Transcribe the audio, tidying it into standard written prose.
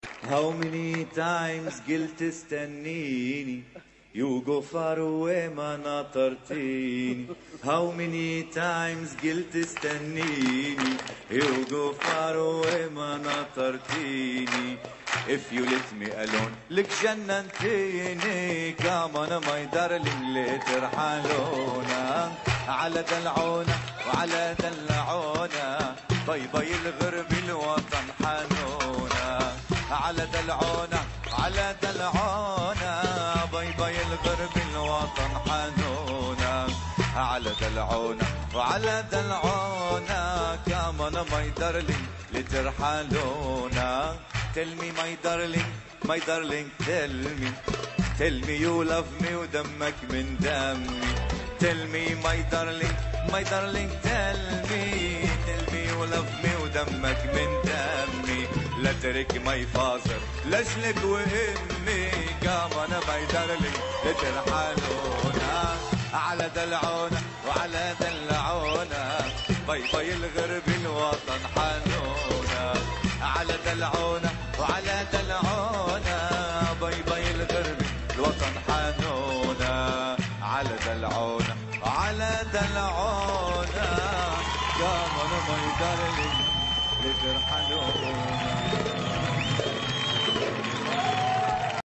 How many times قلت استنيني You go far away ما ناطرتيني. How many times قلت استنيني You go far away ما ناطرتيني. If you let me alone لك جننتيني. Come on my darling ليه ترحلونا على دلعونا وعلى دلعونا. باي باي الغرب الوطن حنونا على دلعونا على دلعونا. باي باي الغرب الوطن حنونا على دلعونا وعلى دلعونا. كمان ماي دارلينج لترحلونا. Tell me my darling my darling tell me you love me ودمك من دمي. Tell me my darling tell me you love me ودمك من دمي. لا ترك ماي فازر لاجلك وامي. قام انا ماي دارلينج لترحلونا على دلعونا وعلى دلعونا. باي باي الغرب الوطن حنونا على دلعونا وعلى دلعونا. باي باي الغرب الوطن حنونا على دلعونا وعلى دلعونا. قام انا ماي دارلينج لترحلونا.